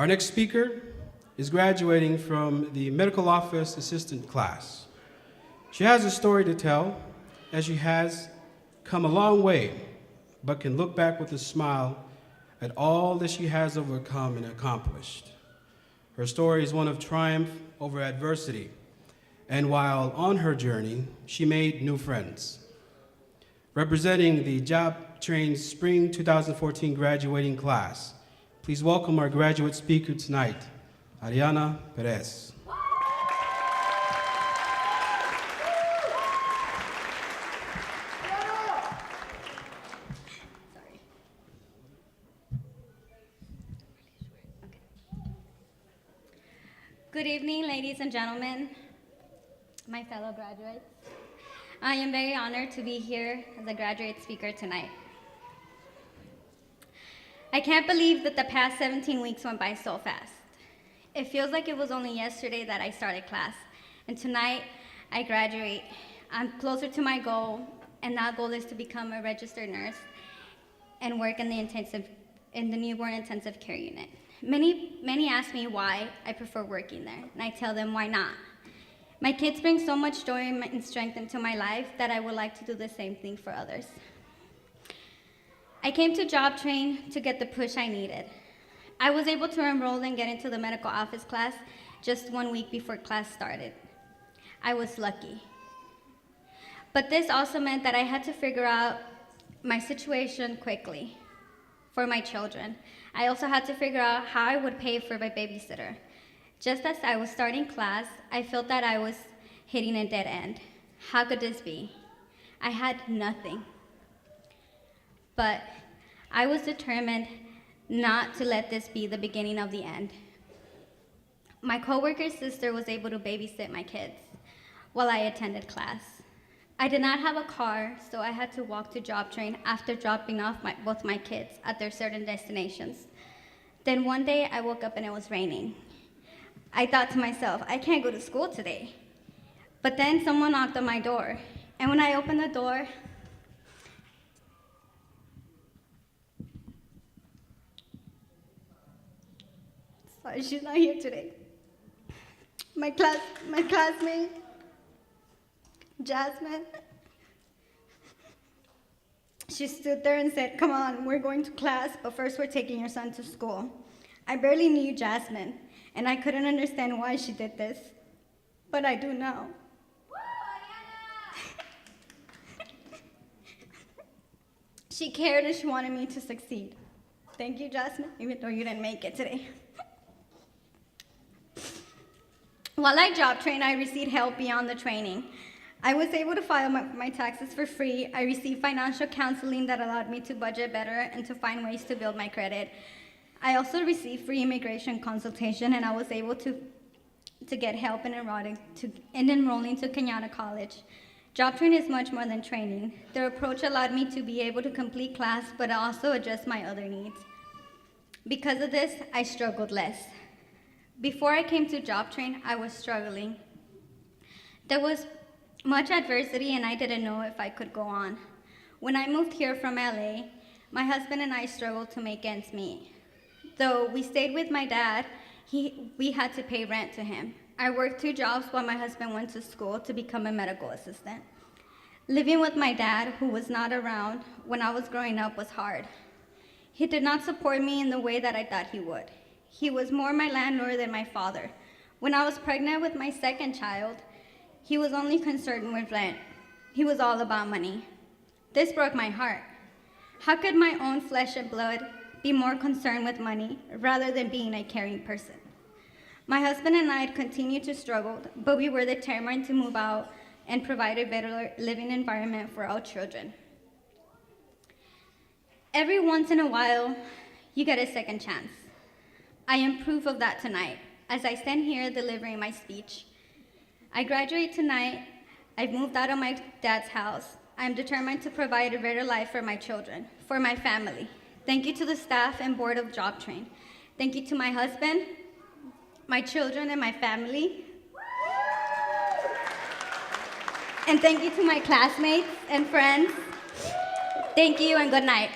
Our next speaker is graduating from the medical office assistant class. She has a story to tell, as she has come a long way, but can look back with a smile at all that she has overcome and accomplished. Her story is one of triumph over adversity, and while on her journey, she made new friends. Representing the JobTrain Spring 2014 graduating class, please welcome our graduate speaker tonight, Ariana Perez. Good evening, ladies and gentlemen, my fellow graduates. I am very honored to be here as a graduate speaker tonight. I can't believe that the past 17 weeks went by so fast. It feels like it was only yesterday that I started class, and tonight I graduate. I'm closer to my goal, and that goal is to become a registered nurse and work in the newborn intensive care unit. Many ask me why I prefer working there, and I tell them why not. My kids bring so much joy and strength into my life that I would like to do the same thing for others. I came to JobTrain to get the push I needed. I was able to enroll and get into the medical office class just 1 week before class started. I was lucky. But this also meant that I had to figure out my situation quickly for my children. I also had to figure out how I would pay for my babysitter. Just as I was starting class, I felt that I was hitting a dead end. How could this be? I had nothing. But I was determined not to let this be the beginning of the end. My coworker's sister was able to babysit my kids while I attended class. I did not have a car, so I had to walk to JobTrain after dropping off both my kids at their certain destinations. Then one day I woke up and it was raining. I thought to myself, I can't go to school today. But then someone knocked on my door, and when I opened the door, sorry, she's not here today. My classmate, Jasmine, she stood there and said, "Come on, we're going to class, but first we're taking your son to school." I barely knew Jasmine, and I couldn't understand why she did this, but I do now. She cared and she wanted me to succeed. Thank you, Jasmine, even though you didn't make it today. While I JobTrained, I received help beyond the training. I was able to file my taxes for free. I received financial counseling that allowed me to budget better and to find ways to build my credit. I also received free immigration consultation, and I was able to get help in enrolling to Kenyatta College. JobTrain is much more than training. Their approach allowed me to be able to complete class, but also address my other needs. Because of this, I struggled less. Before I came to JobTrain, I was struggling. There was much adversity, and I didn't know if I could go on. When I moved here from LA, my husband and I struggled to make ends meet. Though we stayed with my dad, we had to pay rent to him. I worked 2 jobs while my husband went to school to become a medical assistant. Living with my dad, who was not around when I was growing up, was hard. He did not support me in the way that I thought he would. He was more my landlord than my father. When I was pregnant with my second child, he was only concerned with rent. He was all about money. This broke my heart. How could my own flesh and blood be more concerned with money rather than being a caring person? My husband and I had continued to struggle, but we were determined to move out and provide a better living environment for our children. Every once in a while, you get a second chance. I am proof of that tonight, as I stand here delivering my speech. I graduate tonight. I've moved out of my dad's house. I'm determined to provide a better life for my children, for my family. Thank you to the staff and board of JobTrain. Thank you to my husband, my children, and my family. And thank you to my classmates and friends. Thank you and good night.